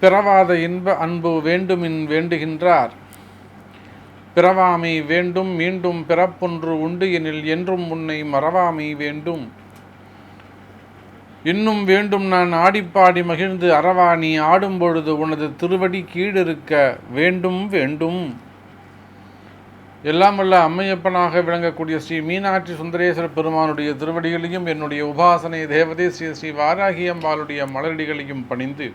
பிறவாத இன்ப அன்பு வேண்டுமின் வேண்டுகின்றார். பிறவாமை வேண்டும் மீண்டும் பிறப்பொன்று உண்டு எனில் என்றும் உன்னை மறவாமை வேண்டும். இன்னும் வேண்டும் நான் ஆடிப்பாடி மகிழ்ந்து அறவா நீ ஆடும் பொழுது உனது திருவடி கீழிருக்க வேண்டும் வேண்டும். எல்லாம் வல்ல அம்மையப்பனாக விளங்கக்கூடிய ஸ்ரீ மீனாட்சி சுந்தரேஸ்வர பெருமானுடைய திருவடிகளையும் என்னுடைய உபாசனை தேவதை ஸ்ரீ ஸ்ரீ வாராகி அம்பாளுடைய மலரடிகளையும் பணிந்து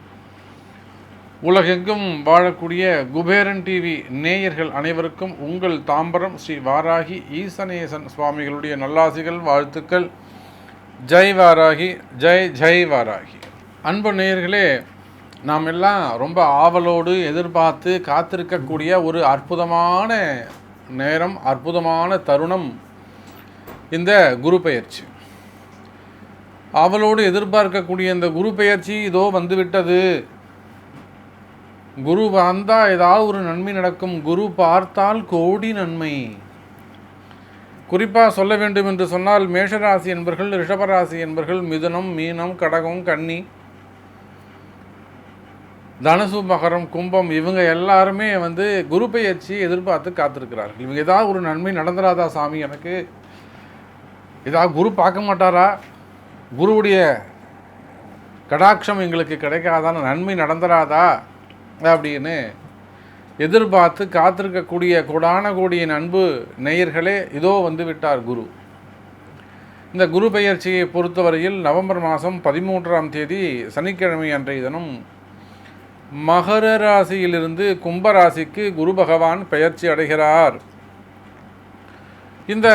உலகெங்கும் வாழக்கூடிய குபேரன் டிவி நேயர்கள் அனைவருக்கும் உங்கள் தாம்பரம் ஸ்ரீ வாராகி ஈசனேசன் சுவாமிகளுடைய நல்லாசிகள் வாழ்த்துக்கள். ஜெய் வாராகி, ஜெய் ஜெய் வாராகி. அன்பு நேயர்களே, நாம் எல்லாம் ரொம்ப ஆவலோடு எதிர்பார்த்து காத்திருக்கக்கூடிய ஒரு அற்புதமான நேரம், அற்புதமான தருணம் இந்த குரு பெயர்ச்சி. ஆவலோடு எதிர்பார்க்கக்கூடிய இந்த குரு பெயர்ச்சி இதோ வந்துவிட்டது. குரு வந்தால் ஏதாவது ஒரு நன்மை நடக்கும். குரு பார்த்தால் கோடி நன்மை. குறிப்பாக சொல்ல வேண்டும் என்று சொன்னால் மேஷராசி என்பர்கள், ரிஷபராசி என்பர்கள், மிதுனம், மீனம், கடகம், கன்னி, தனுசு, மகரம், கும்பம் இவங்க எல்லாருமே குரு பெயர்ச்சி எதிர்பார்த்து காத்திருக்கிறார்கள். இவங்க ஏதாவது ஒரு நன்மை நடந்துடாதா சாமி, எனக்கு ஏதாவது குரு பார்க்க மாட்டாரா, குருவுடைய கடாட்சம் எங்களுக்கு கிடைக்காதான, நன்மை நடந்துடாதா அப்படின்னு எதிர்பார்த்து காத்திருக்கக்கூடிய கோடான கோடியின் அன்பு நேயர்களே, இதோ வந்து விட்டார் குரு. இந்த குரு பெயர்ச்சியை பொறுத்தவரையில் நவம்பர் மாதம் 13ஆம் தேதி சனிக்கிழமை அன்றைய தினம் மகர ராசியிலிருந்து கும்பராசிக்கு குரு பகவான் பெயர்ச்சி அடைகிறார். இந்த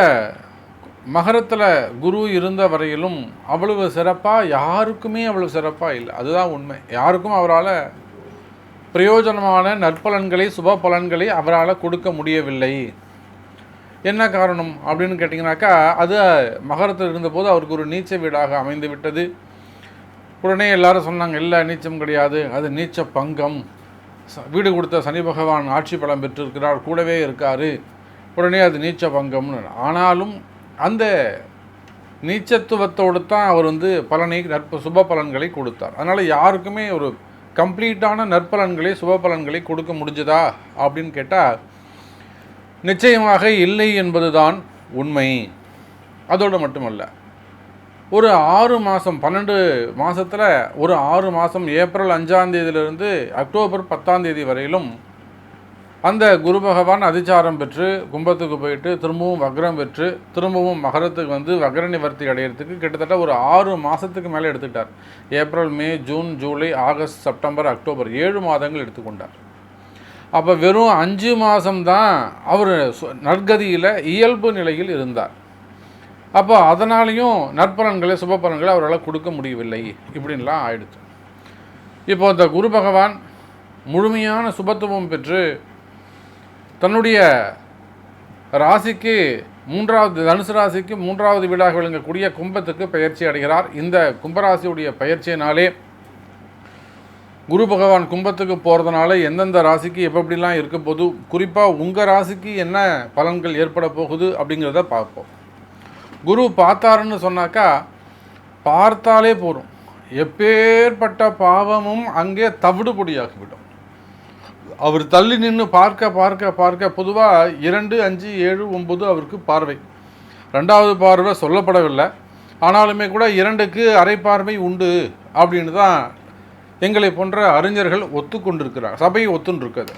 மகரத்தில் குரு இருந்த வரையிலும் அவ்வளவு சிறப்பாக யாருக்குமே அவ்வளவு சிறப்பாக இல்லை. அதுதான் உண்மை. யாருக்கும் அவரால் பிரயோஜனமான நற்பலன்களை, சுப பலன்களை அவரால் கொடுக்க முடியவில்லை. என்ன காரணம் அப்படின்னு கேட்டிங்கனாக்கா, அது மகரத்தில் இருந்தபோது அவருக்கு ஒரு நீச்ச வீடாக அமைந்து விட்டது. உடனே எல்லாரும் சொன்னாங்க, இல்லை நீச்சம் கிடையாது, அது நீச்ச பங்கம், வீடு கொடுத்த சனி பகவான் ஆட்சி பலம் பெற்றிருக்கிறார், கூடவே இருக்கார், உடனே அது நீச்ச பங்கம்னு. ஆனாலும் அந்த நீச்சத்துவத்தோடு தான் அவர் பலனை, சுப பலன்களை கொடுத்தார். அதனால் யாருக்குமே ஒரு கம்ப்ளீட்டான நற்பலன்களை, சுப பலன்களை கொடுக்க முடிஞ்சதா அப்படின்னு கேட்டால் நிச்சயமாக இல்லை என்பதுதான் உண்மை. அதோடு மட்டுமல்ல, ஒரு 6 மாதம், 12 மாதத்தில் ஒரு 6 மாதம், ஏப்ரல் 5ஆம் தேதியிலிருந்து அக்டோபர் 10ஆம் தேதி வரையிலும் அந்த குரு பகவான் அதிச்சாரம் பெற்று கும்பத்துக்கு போயிட்டு திரும்பவும் வக்ரம் பெற்று திரும்பவும் மகரத்துக்கு வக்ர நிவர்த்தி அடையிறதுக்கு கிட்டத்தட்ட ஒரு 6 மாதத்துக்கு மேலே எடுத்துக்கிட்டார். April, May, June, July, August, September, October 7 மாதங்கள் எடுத்துக்கொண்டார். அப்போ வெறும் 5 மாதம்தான் அவர் நற்கதியில் இயல்பு நிலையில் இருந்தார். அப்போ அதனாலேயும் நற்பலன்களை, சுப பலன்களை அவரால் கொடுக்க முடியவில்லை. இப்படின்லாம் ஆயிடுச்சு. இப்போ இந்த குரு பகவான் முழுமையான சுபத்துவம் பெற்று தன்னுடைய ராசிக்கு தனுசு ராசிக்கு 3வது வீடாக விளங்கக்கூடிய கும்பத்துக்கு பெயர்ச்சி அடைகிறார். இந்த கும்பராசியுடைய பெயர்ச்சியினாலே குரு பகவான் கும்பத்துக்கு போகிறதுனால எந்தெந்த ராசிக்கு எப்படிலாம் இருக்க போது, குறிப்பாக உங்கள் ராசிக்கு என்ன பலன்கள் ஏற்பட போகுது அப்படிங்கிறத பார்ப்போம். குரு பார்த்தாருன்னு சொன்னாக்கா, பார்த்தாலே போதும், எப்பேற்பட்ட பாவமும் அங்கே தவிடுபொடியாகிவிடும். அவர் தள்ளி நின்று பார்க்க பார்க்க பார்க்க பொதுவாக 2, 5, 7, 9 அவருக்கு பார்வை. 2வது பார்வை சொல்லப்படவில்லை. ஆனாலுமே கூட 2க்கு அரை பார்வை உண்டு அப்படின்னு தான் எங்களை போன்ற அறிஞர்கள் ஒத்துக்கொண்டிருக்கிறார், சபை ஒத்துன்ருக்குது.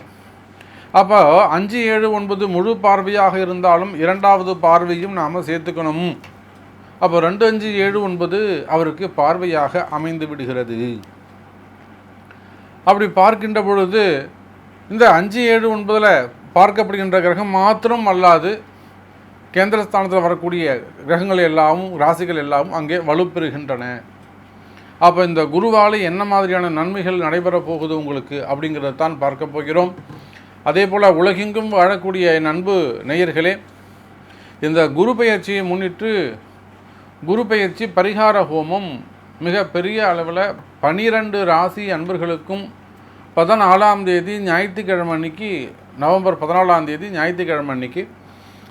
அப்போ 5, 7, 9 முழு பார்வையாக இருந்தாலும் 2வது பார்வையும் நாம் சேர்த்துக்கணும். அப்போ 2, 5, 7, 9 அவருக்கு பார்வையாக அமைந்து விடுகிறது. அப்படி பார்க்கின்ற பொழுது இந்த 5, 7, 9 பார்க்கப்படுகின்ற கிரகம் மாத்திரம் அல்லாது கேந்திரஸ்தானத்தில் வரக்கூடிய கிரகங்கள் எல்லாமும், ராசிகள் எல்லாமும் அங்கே வலுப்பெறுகின்றன. அப்போ இந்த குருவால் என்ன மாதிரியான நன்மைகள் நடைபெறப் போகுது உங்களுக்கு அப்படிங்கிறத தான் பார்க்க போகிறோம். அதே போல் உலகெங்கும் வாழக்கூடிய என் அன்பு நேயர்களே, இந்த குரு பெயர்ச்சியை முன்னிட்டு குரு பெயர்ச்சி பரிகார ஹோமம் மிக பெரிய அளவில் 12 ராசி அன்பர்களுக்கும் 14ஆம் தேதி ஞாயிற்றுக்கிழமை அன்னைக்கு, நவம்பர் 14ஆம் தேதி ஞாயிற்றுக்கிழமை அன்னைக்கு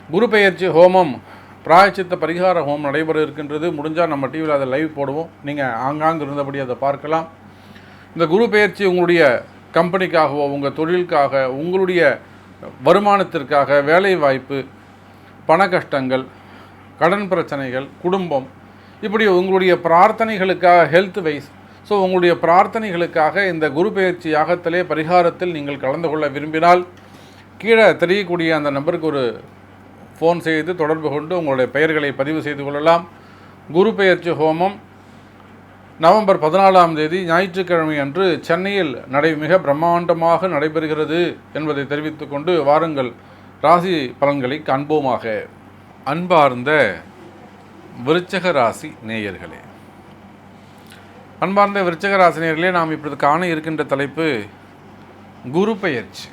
குரு பெயர்ச்சி ஹோமம் பிராயச்சித்த பரிகார ஹோமம் நடைபெற இருக்கின்றது. முடிஞ்சால் நம்ம டிவியில் அதை லைவ் போடுவோம், நீங்கள் ஆங்காங்கு இருந்தபடி அதை பார்க்கலாம். இந்த குரு பெயர்ச்சி உங்களுடைய கம்பெனிக்காகவோ, உங்கள் தொழிலுக்காக, உங்களுடைய வருமானத்திற்காக, வேலை வாய்ப்பு, பண கஷ்டங்கள், கடன் பிரச்சனைகள், குடும்பம், இப்படி உங்களுடைய பிரார்த்தனைகளுக்காக, ஹெல்த் வைஸ், ஸோ உங்களுடைய பிரார்த்தனைகளுக்காக இந்த குரு பெயர்ச்சி யாகத்திலே பரிகாரத்தில் நீங்கள் கலந்து கொள்ள விரும்பினால் கீழே தெரியக்கூடிய அந்த நம்பருக்கு ஒரு ஃபோன் செய்து தொடர்பு கொண்டு உங்களுடைய பெயர்களை பதிவு செய்து கொள்ளலாம். குரு பெயர்ச்சி ஹோமம் நவம்பர் 14ஆம் தேதி ஞாயிற்றுக்கிழமை அன்று சென்னையில் மிக பிரம்மாண்டமாக நடைபெறுகிறது என்பதை தெரிவித்துக்கொண்டு வாருங்கள் ராசி பலன்களை காண்போமாக. அன்பார்ந்த விருச்சிக ராசி நேயர்களே, அன்பார்ந்த விருச்சிக ராசி நேயர்களே, நாம் இப்பொழுது காண இருக்கின்ற தலைப்பு குரு பெயர்ச்சி.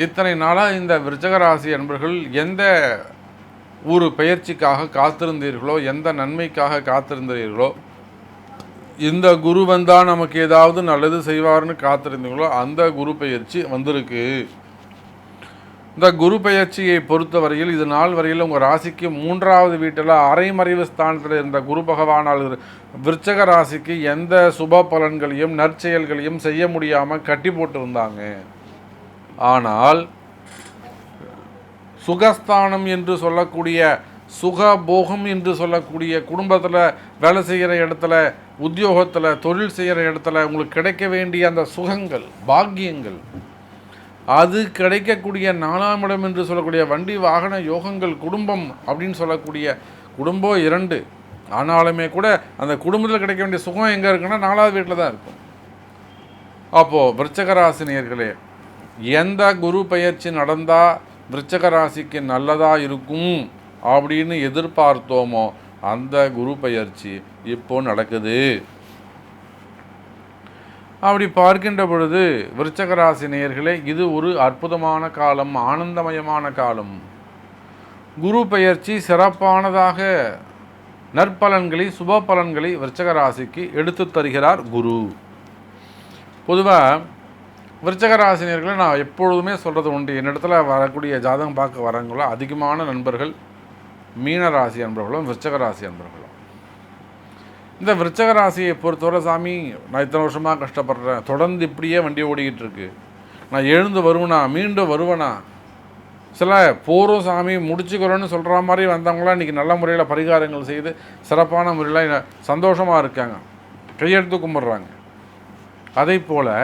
இத்தனை நாளாக இந்த விருச்சிக ராசி அன்பர்கள் எந்த ஒரு பெயர்ச்சிக்காக காத்திருந்தீர்களோ, எந்த நன்மைக்காக காத்திருந்தீர்களோ, இந்த குரு வந்தால் நமக்கு ஏதாவது நல்லது செய்வார்னு காத்திருந்தீங்களோ அந்த குரு பெயர்ச்சி வந்திருக்கு. இந்த குரு பெயர்ச்சியை பொறுத்தவரையில் இது நாள் வரையில் உங்கள் ராசிக்கு 3வது வீட்டில் அரைமறைவு ஸ்தானத்தில் இருந்த குரு பகவானால் விருச்சிக ராசிக்கு எந்த சுப பலன்களையும் நற்செயல்களையும் செய்ய முடியாமல் கட்டி போட்டு இருந்தாங்க. ஆனால் சுகஸ்தானம் என்று சொல்லக்கூடிய சுகபோகம் என்று சொல்லக்கூடிய குடும்பத்தில் வேலை செய்கிற இடத்துல, உத்தியோகத்தில், தொழில் செய்கிற இடத்துல உங்களுக்கு கிடைக்க வேண்டிய அந்த சுகங்கள், பாக்கியங்கள், அது கிடைக்கக்கூடிய 4ஆம் இடம் என்று சொல்லக்கூடிய வண்டி வாகன யோகங்கள், குடும்பம் அப்படின்னு சொல்லக்கூடிய குடும்பம் 2 ஆனாலுமே கூட அந்த குடும்பத்தில் கிடைக்க வேண்டிய சுகம் எங்கே இருக்குன்னா 4வது வீட்டில் தான் இருக்கும். அப்போது விருச்சிக ராசி நேயர்களே, எந்த குரு பெயர்ச்சி நடந்தால் விருச்சிக ராசிக்கு நல்லதாக இருக்கும் அப்படின்னு எதிர்பார்த்தோமோ அந்த குரு பெயர்ச்சி இப்போ நடக்குது. அப்படி பார்க்கின்ற பொழுது விருச்சிக ராசி நேயர்களே, இது ஒரு அற்புதமான காலம், ஆனந்தமயமான காலம். குரு பெயர்ச்சி சிறப்பானதாக நற்பலன்களை, சுப பலன்களை விருச்சிக ராசிக்கு எடுத்து தருகிறார் குரு. பொதுவாக விருச்சிக ராசி நேயர்களை நான் எப்பொழுதுமே சொல்கிறது உண்டு, என்னிடத்துல வரக்கூடிய ஜாதகம் பார்க்க வரவங்களோ அதிகமான நண்பர்கள் மீன ராசி அன்பர்களும் விருச்சிக ராசி அன்பர்களும். இந்த விருச்சிக ராசியை பொறுத்தவரை, சாமி நான் இத்தனை வருஷமாக கஷ்டப்படுறேன், தொடர்ந்து இப்படியே வண்டி ஓடிக்கிட்டு இருக்கு, நான் எழுந்து வருவேனா, மீண்டும் வருவேனா, சில போரும் சாமி முடிச்சுக்கிறோன்னு சொல்கிற மாதிரி வந்தவங்களாம் இன்றைக்கி நல்ல முறையில் பரிகாரங்கள் செய்து சிறப்பான முறையில் சந்தோஷமாக இருக்காங்க, கையெடுத்து கும்பிட்றாங்க. அதே போல்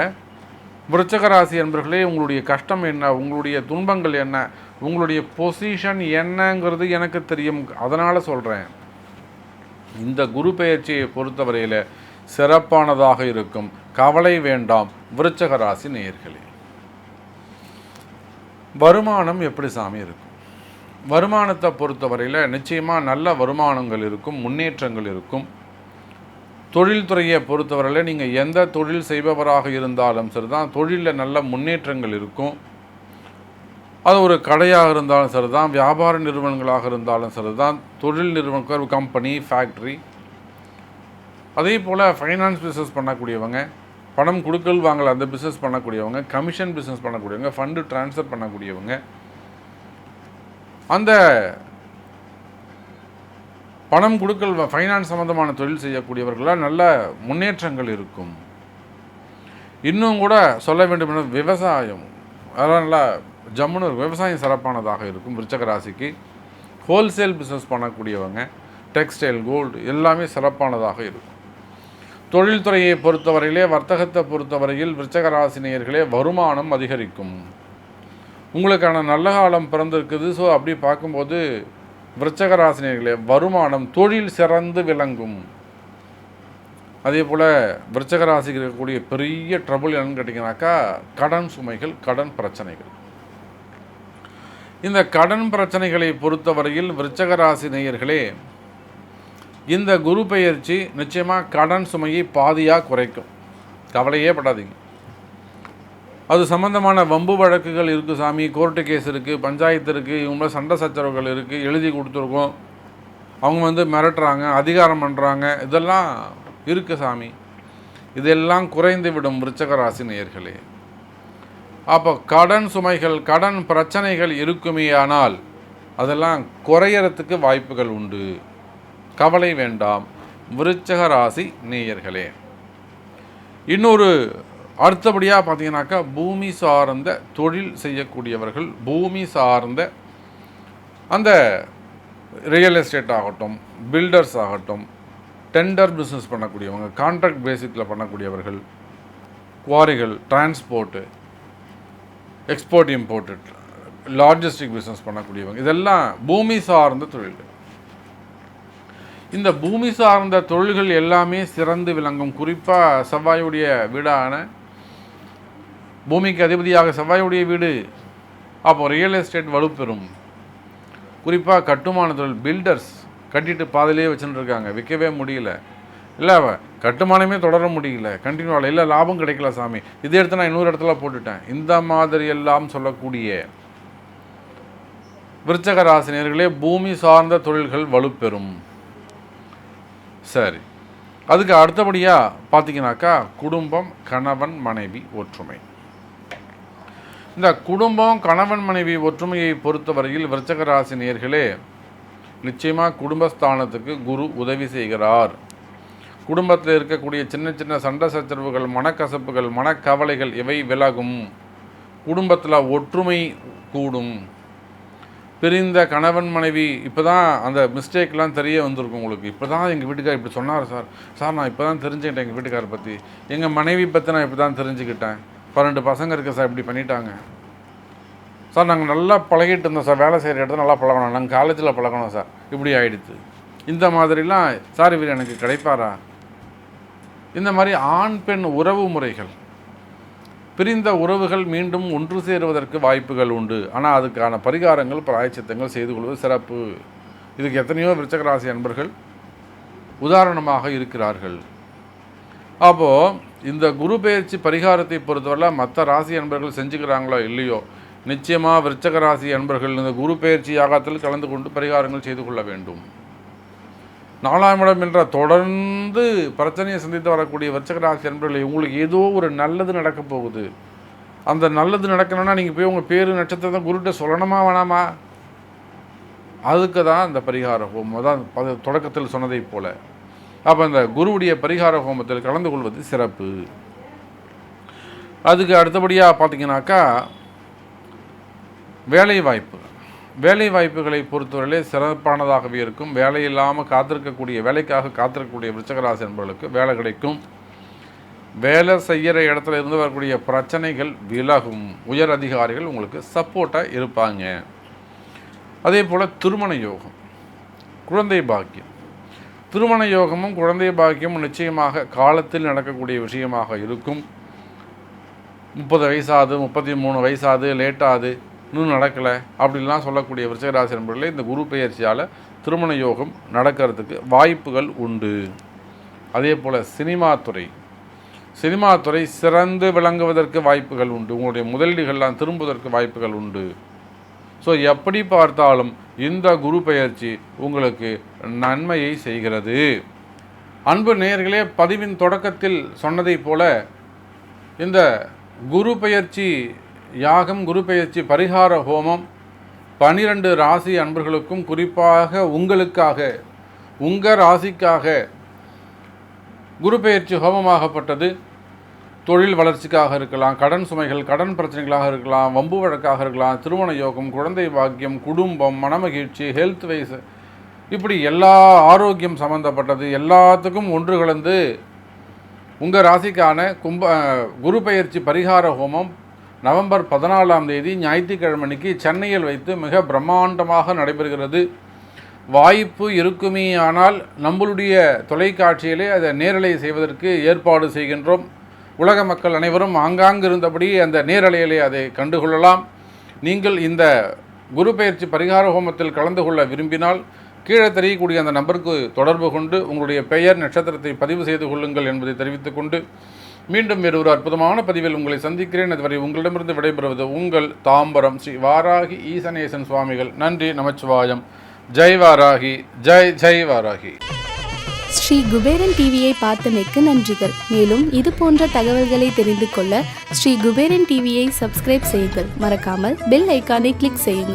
விருச்சிக ராசி அன்பர்களே, உங்களுடைய கஷ்டம் என்ன, உங்களுடைய துன்பங்கள் என்ன, உங்களுடைய பொசிஷன் என்னங்கிறது எனக்கு தெரியும். அதனால் சொல்கிறேன், இந்த குரு பெயர்ச்சியை பொறுத்தவரையில் சிறப்பானதாக இருக்கும். கவலை வேண்டாம் விருச்சிக ராசி நேயர்களே. வருமானம் எப்படி சாமி இருக்கும்? வருமானத்தை பொறுத்தவரையில் நிச்சயமாக நல்ல வருமானங்கள் இருக்கும், முன்னேற்றங்கள் இருக்கும். தொழில்துறையை பொறுத்தவரையில் நீங்கள் எந்த தொழில் செய்பவராக இருந்தாலும் சரிதான், தொழிலில் நல்ல முன்னேற்றங்கள் இருக்கும். அது ஒரு கடையாக இருந்தாலும் சரிதான், வியாபார நிறுவனங்களாக இருந்தாலும் சரிதான், தொழில் நிறுவனங்கள், கம்பெனி, ஃபேக்ட்ரி, அதே போல் ஃபைனான்ஸ் பிஸ்னஸ் பண்ணக்கூடியவங்க, பணம் கொடுக்கல் வாங்கல் அந்த பிஸ்னஸ் பண்ணக்கூடியவங்க, கமிஷன் பிஸ்னஸ் பண்ணக்கூடியவங்க, ஃபண்டு ட்ரான்ஸ்ஃபர் பண்ணக்கூடியவங்க, அந்த பணம் கொடுக்கல் ஃபைனான்ஸ் சம்மந்தமான தொழில் செய்யக்கூடியவர்களால் நல்ல முன்னேற்றங்கள் இருக்கும். இன்னும் கூட சொல்ல வேண்டும் என்ற விவசாயம், அதெல்லாம் நல்லா ஜம்முன்னு இருக்கும். விவசாயம் சிறப்பானதாக இருக்கும் விருச்சிக ராசிக்கு. ஹோல்சேல் பிஸ்னஸ் பண்ணக்கூடியவங்க, டெக்ஸ்டைல், கோல்டு எல்லாமே சிறப்பானதாக இருக்கும். தொழில்துறையை பொறுத்தவரையிலே, வர்த்தகத்தை பொறுத்தவரையில் விருச்சிக ராசி நேயர்களே வருமானம் அதிகரிக்கும். உங்களுக்கான நல்ல காலம் பிறந்திருக்குது. ஸோ அப்படி பார்க்கும்போது விருச்சிக ராசி நேயர்களே வருமானம், தொழில் சிறந்து விளங்கும். அதே போல் விருச்சிக ராசிக்கு இருக்கக்கூடிய பெரிய ட்ரபுள் என்னன்னு கேட்டிங்கனாக்கா கடன் சுமைகள், கடன் பிரச்சனைகள். இந்த கடன் பிரச்சனைகளை பொறுத்தவரையில் விருச்சிக ராசி நேயர்களே இந்த குரு பெயர்ச்சி நிச்சயமாக கடன் சுமையை பாதியாக குறைக்கும். கவலையே படாதீங்க. அது சம்பந்தமான வம்பு வழக்குகள் இருக்குது சாமி, கோர்ட்டு கேஸ் இருக்குது, பஞ்சாயத்து இருக்குது, இவங்கள சண்டை சச்சரவுகள் இருக்குது, எழுதி கொடுத்துருக்கோம், அவங்க மிரட்டுறாங்க, அதிகாரம் பண்ணுறாங்க, இதெல்லாம் இருக்குது சாமி. இதெல்லாம் குறைந்து விடும் விருச்சிக ராசி நேயர்களே. அப்போ கடன் சுமைகள், கடன் பிரச்சனைகள் இருக்குமே ஆனால் அதெல்லாம் குறையறதுக்கு வாய்ப்புகள் உண்டு. கவலை வேண்டாம் விருச்சிக ராசி நேயர்களே. இன்னொரு அடுத்தபடியாக பார்த்தீங்கன்னாக்கா பூமி சார்ந்த தொழில் செய்யக்கூடியவர்கள், பூமி சார்ந்த அந்த ரியல் எஸ்டேட் ஆகட்டும், பில்டர்ஸ் ஆகட்டும், டெண்டர் பிஸ்னஸ் பண்ணக்கூடியவங்க, கான்ட்ராக்ட் பேசிக்கில் பண்ணக்கூடியவர்கள், குவாரிகள், transport, export import, logistic business பண்ணக்கூடியவங்க, இதெல்லாம் பூமி சார்ந்த தொழில்கள். இந்த பூமி சார்ந்த தொழில்கள் எல்லாமே சிறந்து விளங்கும். குறிப்பாக செவ்வாயுடைய வீடான, பூமிக்கு அதிபதியாக செவ்வாயுடைய வீடு, அப்போ ரியல் எஸ்டேட் வலுப்பெறும். குறிப்பாக கட்டுமான தொழில், பில்டர்ஸ் கட்டிட்டு பாதிலே வச்சுட்டு இருக்காங்க, விற்கவே முடியல, இல்லை கட்டுமானமே தொடர முடியல, கண்டினியூவாக இல்லை லாபம் கிடைக்கல சாமி, இதே இடத்துல நான் இன்னொரு இடத்துல போட்டுட்டேன், இந்த மாதிரி எல்லாம் சொல்லக்கூடிய விருச்சிக ராசினியர்களே பூமி சார்ந்த தொழில்கள் வலுப்பெறும். சரி, அதுக்கு அடுத்தபடியாக பார்த்தீங்கன்னாக்கா குடும்பம், கணவன் மனைவி ஒற்றுமை. இந்த குடும்பம், கணவன் மனைவி ஒற்றுமையை பொறுத்தவரையில் விருச்சிக ராசி நேயர்களே நிச்சயமாக குடும்பஸ்தானத்துக்கு குரு உதவி செய்கிறார். குடும்பத்தில் இருக்கக்கூடிய சின்ன சின்ன சண்டை சச்சரவுகள், மனக்கசப்புகள், மனக்கவலைகள் இவை விலகும். குடும்பத்தில் ஒற்றுமை கூடும். பிரிந்த கணவன் மனைவி இப்போ தான் அந்த மிஸ்டேக்லாம் தெரிய வந்திருக்கும் உங்களுக்கு. இப்போ தான் எங்கள் வீட்டுக்கார் இப்படி சொன்னார் சார் நான் இப்போ தான் தெரிஞ்சுக்கிட்டேன் எங்கள் வீட்டுக்காரை பற்றி, எங்கள் மனைவி பற்றி நான் இப்போ தான் தெரிஞ்சுக்கிட்டேன், 12 பசங்க இருக்குது சார், இப்படி பண்ணிட்டாங்க சார், நாங்கள் நல்லா பழகிட்டு இருந்தோம் சார், வேலை செய்கிற இடத்துல நல்லா பழகணும், நாங்கள் காலேஜில் பழகணும் சார், இப்படி ஆகிடுது. இந்த மாதிரிலாம் சார் இவர் எனக்கு கிடைப்பாரா, இந்த மாதிரி ஆண் பெண் உறவு முறைகள், பிரிந்த உறவுகள் மீண்டும் ஒன்று சேருவதற்கு வாய்ப்புகள் உண்டு. ஆனால் அதுக்கான பரிகாரங்கள், பிராயச்சித்தங்கள் செய்து கொள்வது சிறப்பு. இதுக்கு எத்தனையோ விருச்சிக ராசி அன்பர்கள் உதாரணமாக இருக்கிறார்கள். அப்போது இந்த குரு பெயர்ச்சி பரிகாரத்தை பொறுத்தவரை மற்ற ராசி அன்பர்கள் செஞ்சுக்கிறாங்களோ இல்லையோ, நிச்சயமாக விருச்சிக ராசி அன்பர்கள் இந்த குரு பெயர்ச்சி யாகத்தில் கலந்து கொண்டு பரிகாரங்கள் செய்து கொள்ள வேண்டும். 4ஆம் இடம் என்ற தொடர்ந்து பிரச்சனையை சந்தித்து வரக்கூடிய விருச்சிக ராசி அன்பர்களே, உங்களுக்கு ஏதோ ஒரு நல்லது நடக்க போகுது. அந்த நல்லது நடக்கணும்னா நீங்கள் போய் உங்கள் பேர் நட்சத்திரத்தை குருகிட்ட சொல்லணுமா வேணாமா? அதுக்கு தான் இந்த பரிகார ஹோமம் தான் தொடக்கத்தில் சொன்னதை போல. அப்போ இந்த குருவுடைய பரிகார ஹோமத்தில் கலந்து கொள்வது சிறப்பு. அதுக்கு அடுத்தபடியாக பார்த்தீங்கன்னாக்கா வேலை வாய்ப்பு. வேலை வாய்ப்புகளை பொறுத்தவரையிலே சிறப்பானதாகவே இருக்கும். வேலை இல்லாமல் வேலைக்காக காத்திருக்கக்கூடிய விருச்சிக ராசி என்பவர்களுக்கு வேலை கிடைக்கும். வேலை செய்கிற இடத்துல இருந்து வரக்கூடிய பிரச்சனைகள் விலகும். உயர் அதிகாரிகள் உங்களுக்கு சப்போர்ட்டாக இருப்பாங்க. அதே போல் திருமண யோகம், குழந்தை பாக்கியம். திருமண யோகமும் குழந்தை பாக்கியமும் நிச்சயமாக காலத்தில் நடக்கக்கூடிய விஷயமாக இருக்கும். 30 வயசாது, 33 வயசாது, லேட்டாது, இன்னும் நடக்கலை அப்படின்லாம் சொல்லக்கூடிய விருச்சிக ராசி நண்பர்களே, இந்த குரு பெயர்ச்சியால் திருமண யோகம் நடக்கிறதுக்கு வாய்ப்புகள் உண்டு. அதே போல் சினிமா துறை சிறந்து விளங்குவதற்கு வாய்ப்புகள் உண்டு. உங்களுடைய முதலீடுகள்லாம் திரும்புவதற்கு வாய்ப்புகள் உண்டு. ஸோ எப்படி பார்த்தாலும் இந்த குரு பெயர்ச்சி உங்களுக்கு நன்மையை செய்கிறது. அன்பு நேயர்களே, பதிவின் தொடக்கத்தில் சொன்னதை போல இந்த குரு பெயர்ச்சி யாகம், குரு பெயர்ச்சி பரிகார ஹோமம் 12 ராசி அன்பர்களுக்கும், குறிப்பாக உங்களுக்காக, உங்கள் ராசிக்காக குரு பெயர்ச்சி ஹோமமாகப்பட்டது. தொழில் வளர்ச்சிக்காக இருக்கலாம், கடன் சுமைகள், கடன் பிரச்சனைகளாக இருக்கலாம், வம்பு வழக்காக இருக்கலாம், திருமண யோகம், குழந்தை பாக்கியம், குடும்பம், மனமகிழ்ச்சி, ஹெல்த் வைஸ், இப்படி எல்லா ஆரோக்கியம் சம்மந்தப்பட்டது எல்லாத்துக்கும் ஒன்று கலந்து உங்கள் ராசிக்கான குரு பெயர்ச்சி பரிகார ஹோமம் நவம்பர் 14ஆம் தேதி ஞாயிற்றுக்கிழமைக்கு சென்னையில் வைத்து மிக பிரம்மாண்டமாக நடைபெறுகிறது. வாய்ப்பு இருக்குமே ஆனால் நம்மளுடைய தொலைக்காட்சியிலே அதை நேரலை செய்வதற்கு ஏற்பாடு செய்கின்றோம். உலக மக்கள் அனைவரும் ஆங்காங்கு இருந்தபடி அந்த நேரலையிலே அதை கண்டுகொள்ளலாம். நீங்கள் இந்த குரு பெயர்ச்சி பரிகார ஹோமத்தில் கலந்து கொள்ள விரும்பினால் கீழே தெரியக்கூடிய அந்த நம்பருக்கு தொடர்பு கொண்டு உங்களுடைய பெயர் நட்சத்திரத்தை பதிவு செய்து கொள்ளுங்கள் என்பதை தெரிவித்துக்கொண்டு மீண்டும் வேறு ஒரு அற்புதமான பதிவில் உங்களை சந்திக்கிறேன். அதுவரை உங்களிடமிருந்து விடைபெறுவது உங்கள் தாம்பரம் ஸ்ரீ வாராகி ஈசனேசன் சுவாமிகள். நன்றி, நமச்சிவாயம். ஜெய் வாராகி, ஜெய் வாராகி. ஸ்ரீ குபேரன் டிவியை பார்த்தமைக்கு நன்றிகள். மேலும் இது போன்ற தகவல்களை தெரிந்து கொள்ள ஸ்ரீ குபேரன் டிவியை சப்ஸ்கிரைப் செய்யுங்கள். மறக்காமல் பெல் ஐக்கானை கிளிக் செய்யுங்கள்.